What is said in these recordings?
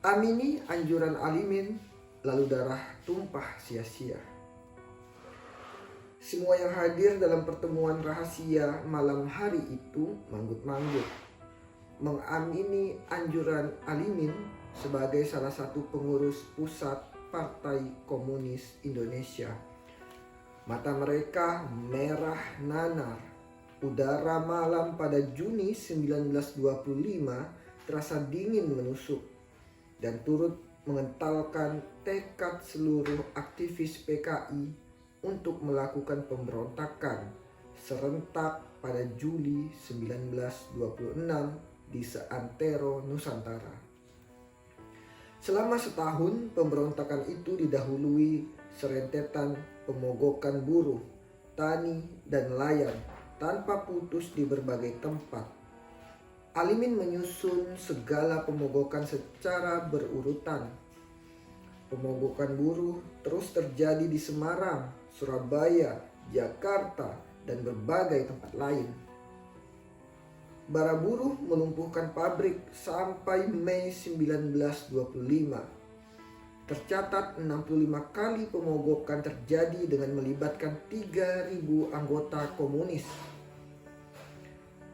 Amini anjuran Alimin, lalu darah tumpah sia-sia. Semua yang hadir dalam pertemuan rahasia malam hari itu manggut-manggut, mengamini anjuran Alimin sebagai salah satu pengurus pusat Partai Komunis Indonesia. Mata mereka merah nanar. Udara malam pada Juni 1925 terasa dingin menusuk dan turut mengentalkan tekad seluruh aktivis PKI untuk melakukan pemberontakan serentak pada Juli 1926 di seantero Nusantara. Selama setahun, pemberontakan itu didahului serentetan pemogokan buruh, tani, dan nelayan tanpa putus di berbagai tempat. Alimin menyusun segala pemogokan secara berurutan. Pemogokan buruh terus terjadi di Semarang, Surabaya, Jakarta, dan berbagai tempat lain. Bara buruh melumpuhkan pabrik sampai Mei 1925. Tercatat 65 kali pemogokan terjadi dengan melibatkan 3.000 anggota komunis.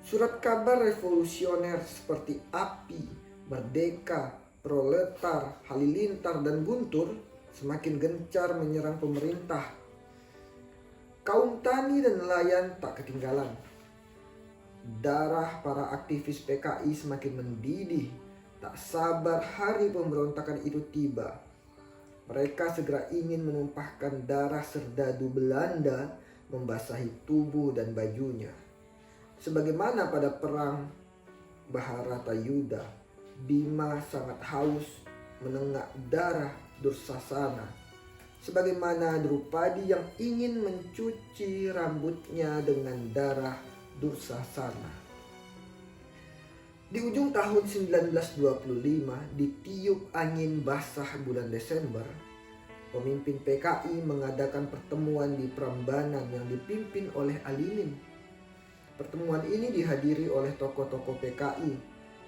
Surat kabar revolusioner seperti API, Merdeka, Proletar, Halilintar, dan Guntur semakin gencar menyerang pemerintah. Kaum tani dan nelayan tak ketinggalan. Darah para aktivis PKI semakin mendidih. Tak sabar hari pemberontakan itu tiba. Mereka segera ingin menumpahkan darah serdadu Belanda membasahi tubuh dan bajunya. Sebagaimana pada perang Bharatayuda, Bima sangat haus menenggak darah Dursasana. Sebagaimana Drupadi yang ingin mencuci rambutnya dengan darah Dursasana. Di ujung tahun 1925, ditiup angin basah bulan Desember, pemimpin PKI mengadakan pertemuan di Prambanan yang dipimpin oleh Alimin. Pertemuan ini dihadiri oleh tokoh-tokoh PKI,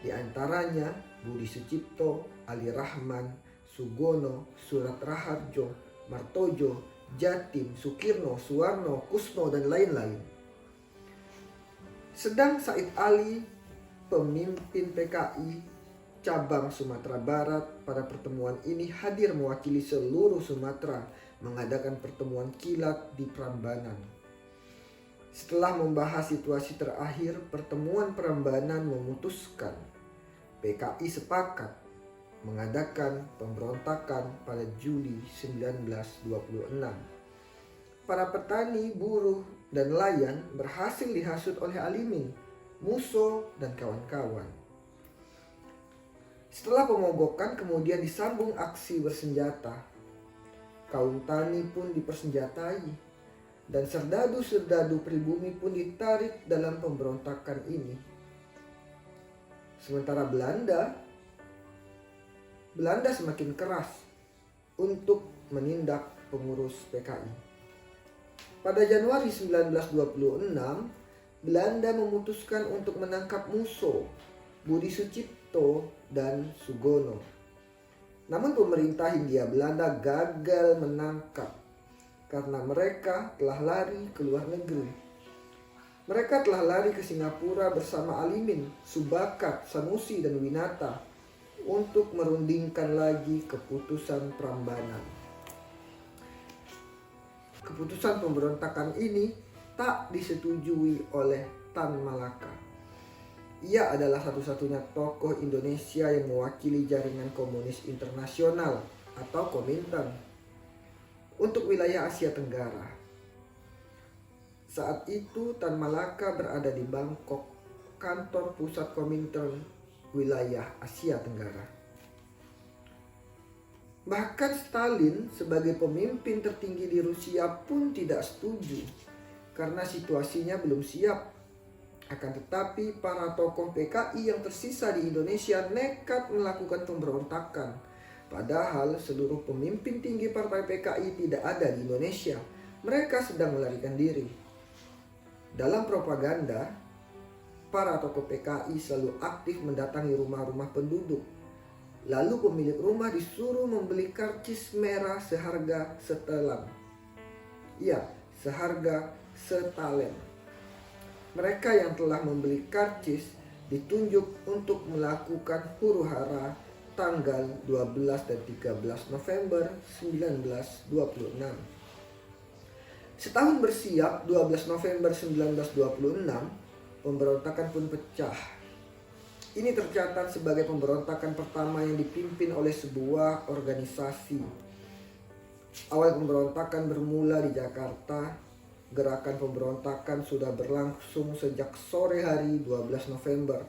di antaranya Budi Sucipto, Ali Rahman, Sugono, Surat Raharjo, Martojo, Jatim, Sukirno, Suwarno, Kusno, dan lain-lain. Sedang Said Ali, pemimpin PKI cabang Sumatera Barat, pada pertemuan ini hadir mewakili seluruh Sumatera mengadakan pertemuan kilat di Prambanan. Setelah membahas situasi terakhir, pertemuan Prambanan memutuskan PKI sepakat mengadakan pemberontakan pada Juli 1926. Para petani, buruh, dan nelayan berhasil dihasut oleh Alimin, Musso, dan kawan-kawan. Setelah pemogokan kemudian disambung aksi bersenjata. Kaum tani pun dipersenjatai, dan serdadu-serdadu pribumi pun ditarik dalam pemberontakan ini. Sementara Belanda semakin keras untuk menindak pengurus PKI. Pada Januari 1926, Belanda memutuskan untuk menangkap Musso, Budi Sucipto, dan Sugono. Namun pemerintah Hindia Belanda gagal menangkap karena mereka telah lari ke luar negeri. Mereka telah lari ke Singapura bersama Alimin, Subakat, Sanusi, dan Winata untuk merundingkan lagi keputusan Prambanan. Keputusan pemberontakan ini tak disetujui oleh Tan Malaka. Ia adalah satu-satunya tokoh Indonesia yang mewakili jaringan komunis internasional atau Komintern untuk wilayah Asia Tenggara. Saat itu Tan Malaka berada di Bangkok, kantor pusat Komintern wilayah Asia Tenggara. Bahkan Stalin sebagai pemimpin tertinggi di Rusia pun tidak setuju karena situasinya belum siap. Akan tetapi para tokoh PKI yang tersisa di Indonesia nekat melakukan pemberontakan. Padahal seluruh pemimpin tinggi partai PKI tidak ada di Indonesia. Mereka sedang melarikan diri. Dalam propaganda, para tokoh PKI selalu aktif mendatangi rumah-rumah penduduk, Lalu pemilik rumah disuruh membeli karcis merah seharga setelan. Ya, seharga setalen. Mereka yang telah membeli karcis ditunjuk untuk melakukan huru-hara tanggal 12 dan 13 November 1926. Setahun bersiap, 12 November 1926, pemberontakan pun pecah. Ini tercatat sebagai pemberontakan pertama yang dipimpin oleh sebuah organisasi. Awal pemberontakan bermula di Jakarta. Gerakan pemberontakan sudah berlangsung sejak sore hari 12 November.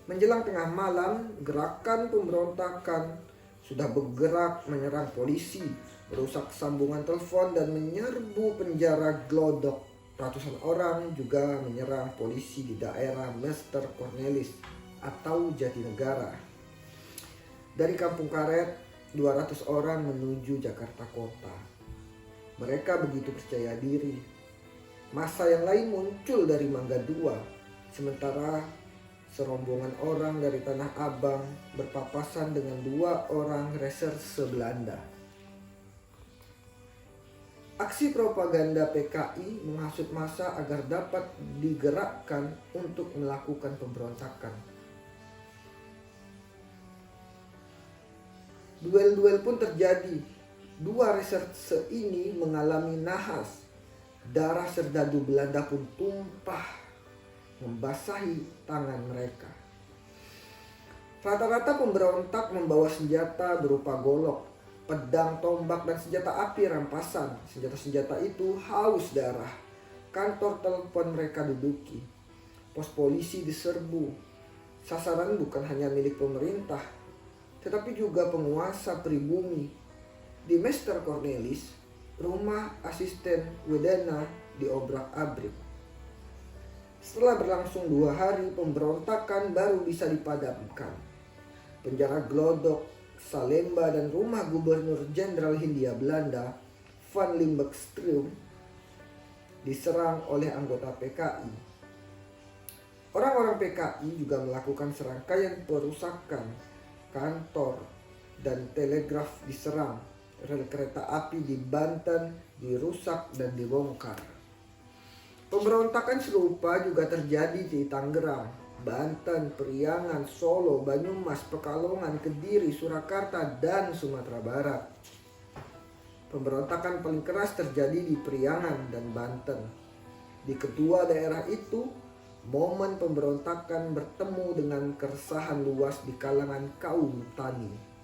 Menjelang tengah malam, gerakan pemberontakan sudah bergerak menyerang polisi, merusak sambungan telepon dan menyerbu penjara Glodok. Ratusan orang juga menyerang polisi di daerah Mester Cornelis atau Jatinegara. Dari Kampung Karet, 200 orang menuju Jakarta Kota. Mereka begitu percaya diri. Massa yang lain muncul dari Mangga II, sementara serombongan orang dari Tanah Abang berpapasan dengan 2 orang reserse Belanda. Aksi propaganda PKI menghasut massa agar dapat digerakkan untuk melakukan pemberontakan. Duel-duel pun terjadi. 2 reserse ini mengalami nahas. Darah serdadu Belanda pun tumpah membasahi tangan mereka. Rata-rata pemberontak membawa senjata berupa golok, pedang, tombak, dan senjata api rampasan. Senjata-senjata itu haus darah. Kantor telepon mereka duduki. Pos polisi diserbu. Sasaran bukan hanya milik pemerintah, tetapi juga penguasa pribumi. Di Mester Cornelis, rumah asisten Wedana diobrak-abrik. Setelah berlangsung 2 hari, pemberontakan baru bisa dipadamkan. Penjara Glodok, Salemba, dan rumah Gubernur Jenderal Hindia Belanda Van Limburgstrom diserang oleh anggota PKI. Orang-orang PKI juga melakukan serangkaian perusakan. Kantor dan telegraf diserang. Rel kereta api di Banten dirusak dan dibongkar. Pemberontakan serupa juga terjadi di Tangerang, Banten, Priangan, Solo, Banyumas, Pekalongan, Kediri, Surakarta, dan Sumatera Barat. Pemberontakan paling keras terjadi di Priangan dan Banten. Di kedua daerah itu, momen pemberontakan bertemu dengan keresahan luas di kalangan kaum tani.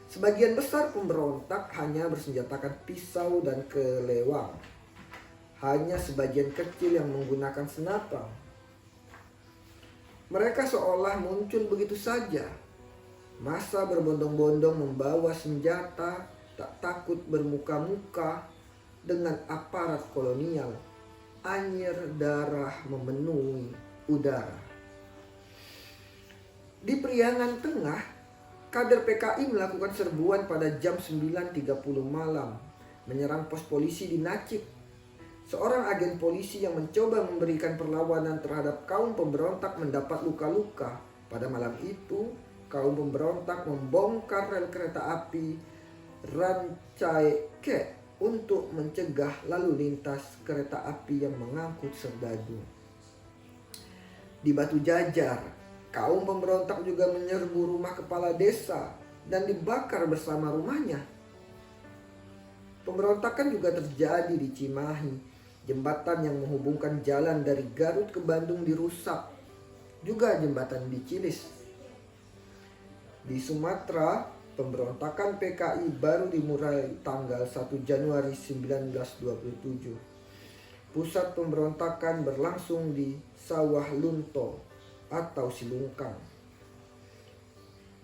Sebagian besar pemberontak hanya bersenjatakan pisau dan kelewang. Hanya sebagian kecil yang menggunakan senapang. Mereka seolah muncul begitu saja. Massa berbondong-bondong membawa senjata, tak takut bermuka-muka dengan aparat kolonial. Anyir darah memenuhi udara. Di Priangan Tengah, kader PKI melakukan serbuan pada jam 9.30 malam, menyerang pos polisi di Nacik. Seorang agen polisi yang mencoba memberikan perlawanan terhadap kaum pemberontak mendapat luka-luka. Pada malam itu, kaum pemberontak membongkar rel kereta api Rancaike untuk mencegah lalu lintas kereta api yang mengangkut serdadu. Di Batu Jajar, kaum pemberontak juga menyerbu rumah kepala desa dan dibakar bersama rumahnya. Pemberontakan juga terjadi di Cimahi. Jembatan yang menghubungkan jalan dari Garut ke Bandung dirusak. Juga jembatan di Cilis. Di Sumatera, pemberontakan PKI baru dimulai tanggal 1 Januari 1927. Pusat pemberontakan berlangsung di Sawah Lunto atau Silungkang.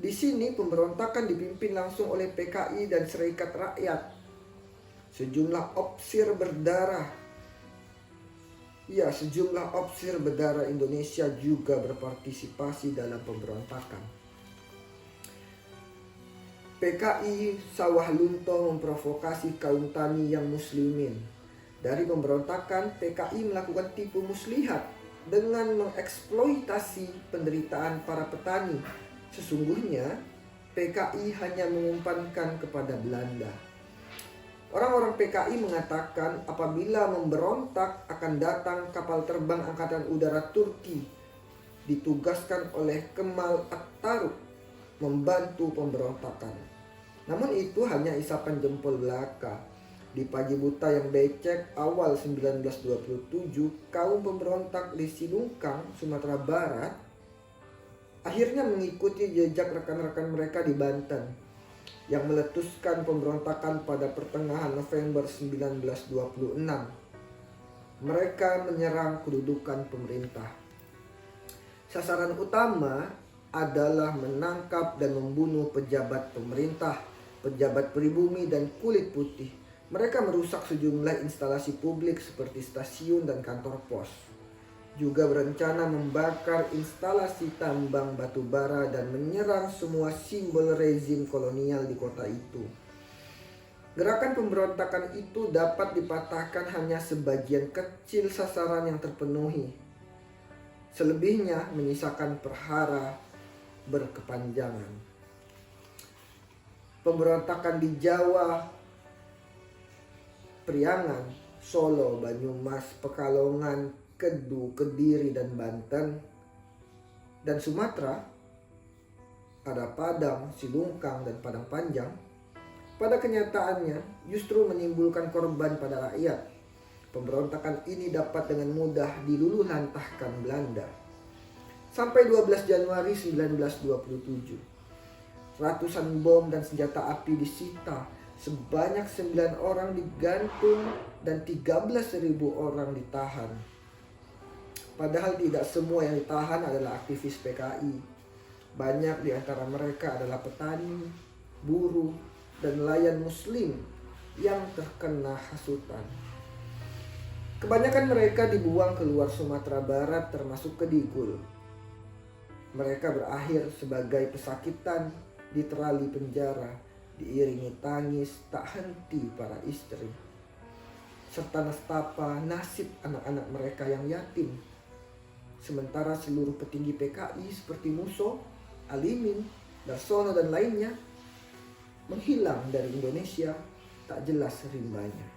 Di sini pemberontakan dipimpin langsung oleh PKI dan Serikat Rakyat. Sejumlah opsir berdarah Indonesia juga berpartisipasi dalam pemberontakan. PKI Sawah Lunto memprovokasi kaum tani yang muslimin. Dari pemberontakan, PKI melakukan tipu muslihat dengan mengeksploitasi penderitaan para petani Sesungguhnya PKI hanya mengumpankan kepada Belanda. Orang-orang PKI mengatakan apabila memberontak akan datang kapal terbang Angkatan Udara Turki ditugaskan oleh Kemal Atatürk membantu pemberontakan. Namun itu hanya isapan jempol belaka. Di pagi buta yang becek awal 1927, kaum pemberontak di Silungkang, Sumatera Barat akhirnya mengikuti jejak rekan-rekan mereka di Banten yang meletuskan pemberontakan pada pertengahan November 1926. Mereka menyerang kedudukan pemerintah. Sasaran utama adalah menangkap dan membunuh pejabat pemerintah, pejabat pribumi dan kulit putih. Mereka merusak sejumlah instalasi publik seperti stasiun dan kantor pos. Juga berencana membakar instalasi tambang batu bara dan menyerang semua simbol rezim kolonial di kota itu. Gerakan pemberontakan itu dapat dipatahkan hanya sebagian kecil sasaran yang terpenuhi. Selebihnya menyisakan perhara berkepanjangan. Pemberontakan di Jawa, Priangan, Solo, Banyumas, Pekalongan, Kedu, Kediri, dan Banten, dan Sumatera, ada Padang, Silungkang, dan Padang Panjang, pada kenyataannya justru menimbulkan korban pada rakyat. Pemberontakan ini dapat dengan mudah diluluhlantahkan Belanda. Sampai 12 Januari 1927, ratusan bom dan senjata api disita, sebanyak 9 orang digantung dan 13.000 orang ditahan. Padahal tidak semua yang ditahan adalah aktivis PKI. Banyak di antara mereka adalah petani, buruh, dan nelayan muslim yang terkena hasutan. Kebanyakan mereka dibuang keluar Sumatera Barat termasuk ke Digul. Mereka berakhir sebagai pesakitan di terali penjara, diiringi tangis tak henti para istri, serta nestapa nasib anak-anak mereka yang yatim. Sementara seluruh petinggi PKI seperti Musso, Alimin, Darsono, dan lainnya menghilang dari Indonesia tak jelas rimbanya.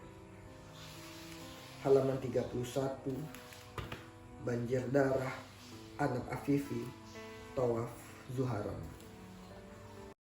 Halaman 31, Banjir Darah, Anak Afifi, Tawaf Zuharon.